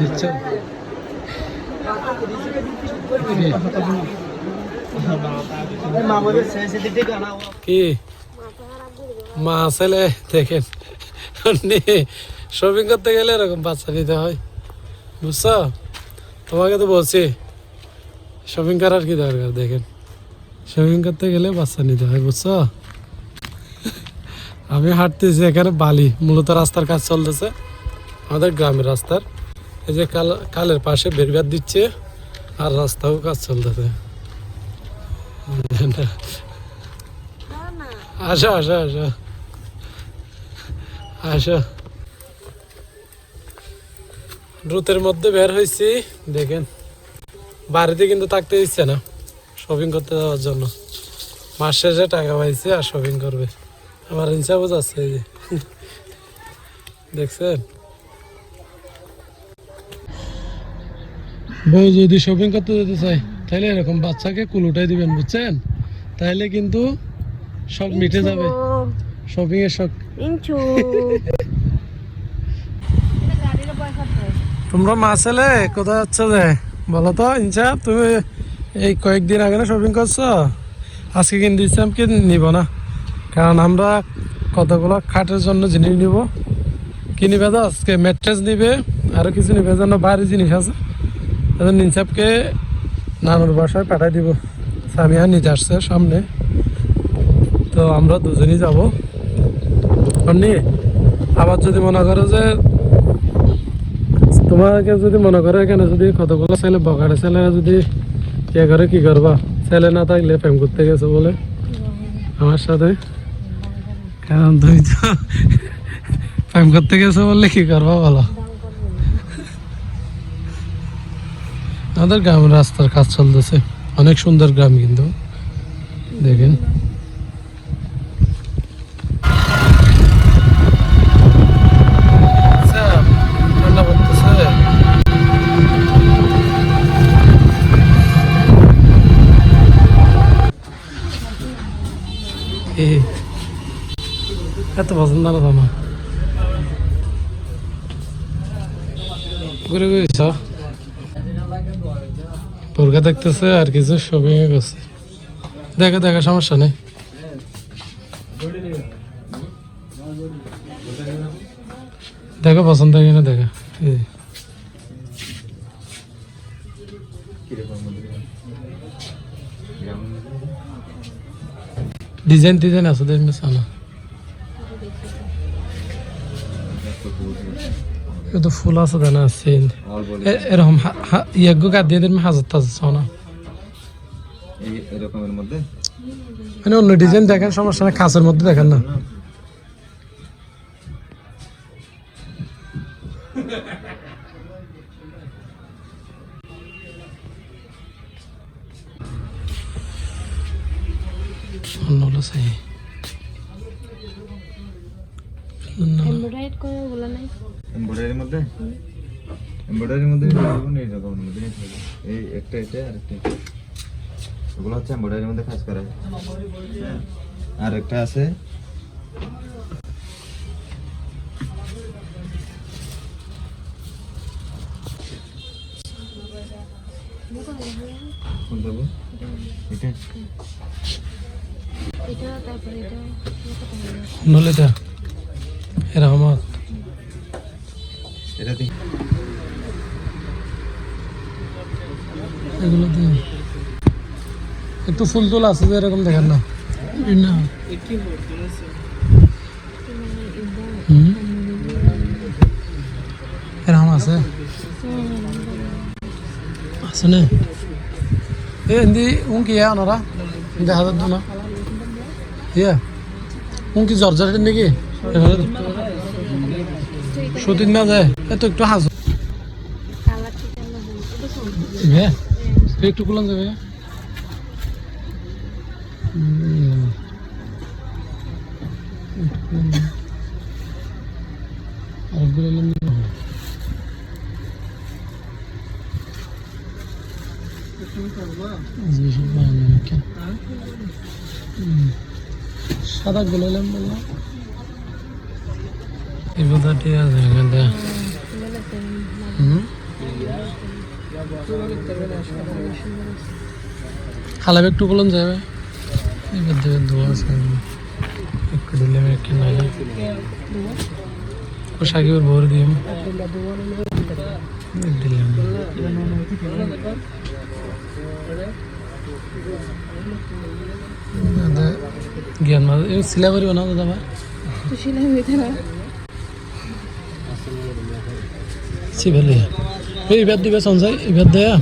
দিচ্ছ কি মা ছেলে দেখেন শপিং করতে গেলে এরকম বাচ্চা নিতে হয় বুঝছো তোমাকে তো বলছি শপিং করার কি দরকার দেখেন শপিং করতে গেলে বাচ্চা নিতে হয় বুঝছো আমি হাঁটতেছি এখানে বালি মূলত রাস্তার কাজ চলতেছে আমাদের গ্রামের রাস্তার এই যে কালের পাশে বেরগার দিচ্ছে আর রাস্তাও কাজ চলতেছে আসো আসো আসো আসো রুতের মধ্যে বের হয়েছি দেখেন বাড়িতে কিন্তু থাকতে দিচ্ছে না শপিং করতে যাওয়ার জন্য মাস শেষে টাকা পাইছে আর শপিং করবে আমার হিসাবও যাচ্ছে এই যে দেখছেন বউ যদি শপিং করতে যেতে চাই তাহলে এরকম বাচ্চাকে কুলুটাই দিবেন বুঝছেন তাহলে কিন্তু সব মিটে যাবে শপিং এর শখ তোমরা মা ছেলে কোথায় যাচ্ছে যে বলো তো ইনসা তুমি এই কয়েকদিন আগে না শপিং করছো আজকে কিন্তু ইসলামকে নিব না কারণ আমরা কতগুলো খাটের জন্য জিনিস নিব কি নিবে তো আজকে ম্যাট্রেস নিবে আরো কিছু নিবে জন্য ভারী জিনিস আছে নিনসাবকে নানুর বাসায় পাঠাই দিব সামিয়া নিতে আসছে সামনে তো আমরা দুজনই যাব আবার যদি মনে করো যে তোমাকে যদি মনে করো এখানে যদি কতগুলো ছেলে বকাটে ছেলেরা যদি ইয়ে করে কি করবা ছেলে না থাকলে প্রেম করতে গেছো বলে আমার সাথে কারণ তুমি তো প্রেম করতে গেছো বললে কি করবা বলো আমাদের গ্রামের রাস্তার কাজ চলতেছে অনেক সুন্দর গ্রাম কিন্তু দেখেন ঠান্ডা পড়তেছে এত পছন্দ না তোমার ঘুরে ঘুরেছ বোরকা দেখতেছে আর কিছু শপিং এ করছে দেখা দেখা সমস্যা নেই দেখো পছন্দ হয় কিনা দেখা ডিজাইন ডিজাইন আছে দেখবে সানা তো ফুল আছে না সেল এরকম ইয়াগো কাট দিয়ে দেন 1000 টাকা সোনা এই এরকমের মধ্যে মানে অন্য ডিজাইন দেখেন সমস্যা না কাঁচের মধ্যে দেখেন না অন্য হলো সেই এমব্রয়ডারি করে বলা নাই এমব্রয়ডারির মধ্যে এই রকমের মধ্যে এই একটা এটা আর একটা ওগুলো হচ্ছে এমব্রয়ডারির মধ্যে কাজ করা আর একটা আছে কোনটা বল এটা তারপরে এটা নলেটা এরকম এটা দি এগুলো দিন একটু ফুল তোলা আছে যে এরকম দেখেন না না এরকম আছে আছে না এ হিন্দি উনকি ওনারা দেখা যাচ্ছে না ইয়া উনকি জর্জরের নাকি সুতিন না যায় এত একটু হাজ একটু কুলান যাবে সাদা গুলাইলাম বললাম এই কথাটি আছে খালাবে একটু বলুন যাবে এবার দেবে দোয়া আছে একটু দিলে একটু নাইলে ও সাকিবের ভোর দিয়ে দিলাম জ্ঞান মাছ সিলাই করিব না দাদা ভাই সিভালি এবার দিবে সঞ্জয় এবার দেয়া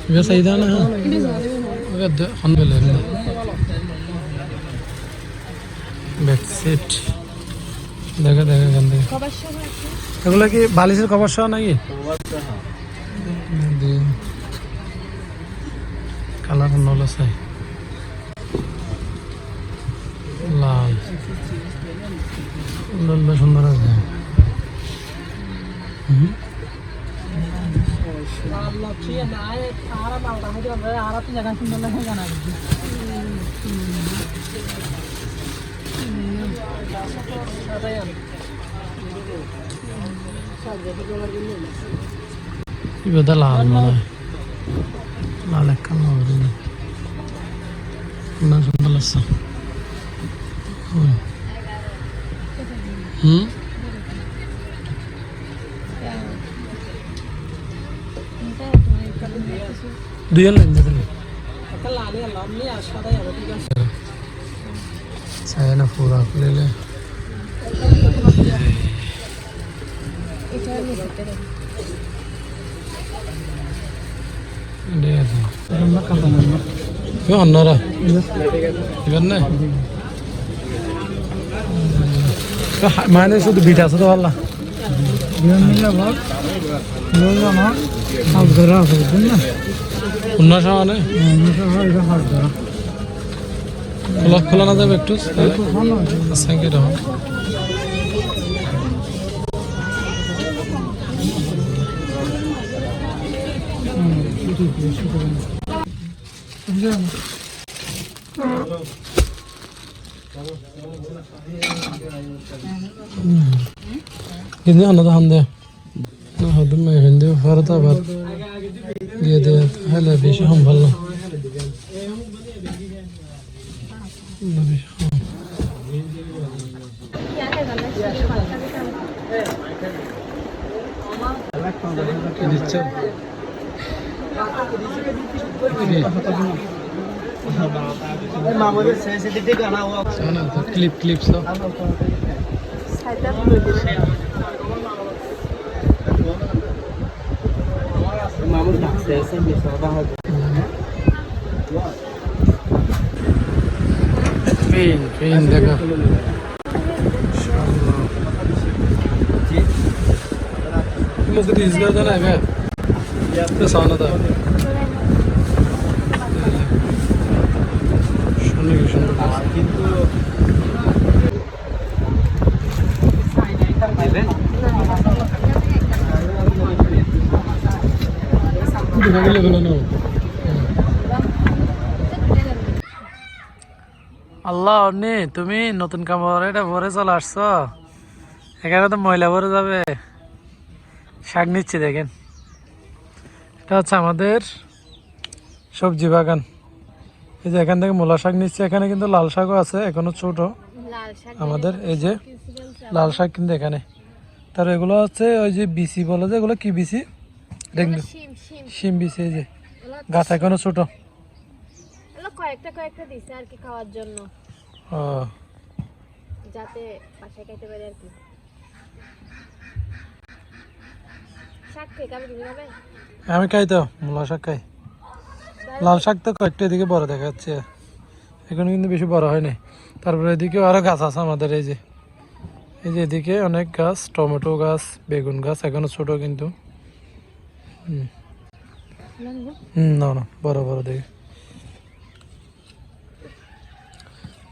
এবার চাই দেওয়া না হ্যাঁ এবার দে খন বেলে বেডশিট দেখা দেখা এখান থেকে এগুলো কি বালিশের কভার সহ নাকি কালার নল আছে লাল সুন্দর সুন্দর আছে ইবাদা লাল মনে হয় লাল এক কালো না সুন্দর লাগছে দুই লাইন দিলে চাই না পুরা খুলে অন্যরা এবার না মানে শুধু বিট আছে তো ভালো অন্য সময় খোলা না যাবে একটু কিরকম কিন্তু আনা ধান দে না হয়তো মেয়ে হিন্দি ভারত আবার দিয়ে দে হলে বেশি হম ভালো কি দিচ্ছে ক্লিপ ক্লিপ পেন দেখা मुझे दिस कर देना है क्या तो साना था सुनने की किंतु আল্লাহ অন্নি তুমি নতুন কামড় এটা ভরে চলে আসছো এখানে তো ময়লা ভরে যাবে শাক নিচ্ছি দেখেন এটা হচ্ছে আমাদের সবজি বাগান এই যে এখান থেকে মূলা শাক নিচ্ছে এখানে কিন্তু লাল শাকও আছে এখনো ছোট আমাদের এই যে লাল শাক কিন্তু এখানে তার এগুলো হচ্ছে ওই যে বিসি বলে যে এগুলো কি বিসি শিম বিসি এই যে গাছ এখনো ছোট কয়েকটা দিছে আর কি খাওয়ার জন্য যাতে বাসায় খাইতে পারে আর কি শাক কে কাবে তুমি খাবে আমি খাই তো মূলা শাক খাই লাল শাক তো কয়েকটা এদিকে বড় দেখা যাচ্ছে এখন কিন্তু বেশি বড় হয় নাই তারপরে এদিকে আরো গাছ আছে আমাদের এই যে এদিকে অনেক গাছ টমেটো গাছ বেগুন গাছ এখনো ছোট কিন্তু না না বড় বড় দেখে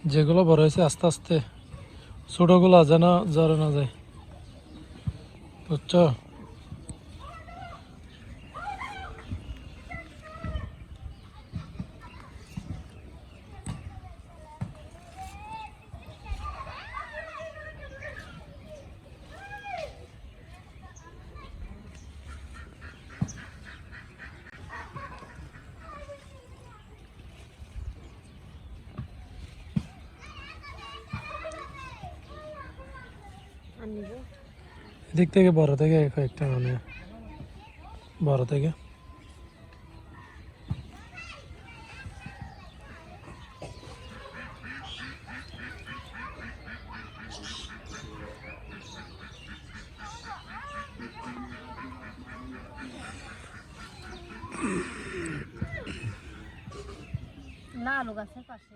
যেগুলো বড় হয়েছে আস্তে আস্তে ছোটগুলো যেন জ্বরে না যায় বুঝছো নিব? এদিক থেকে বড় থেকে কয়েকটা মানে বড় থেকে লাল গাছের পাশে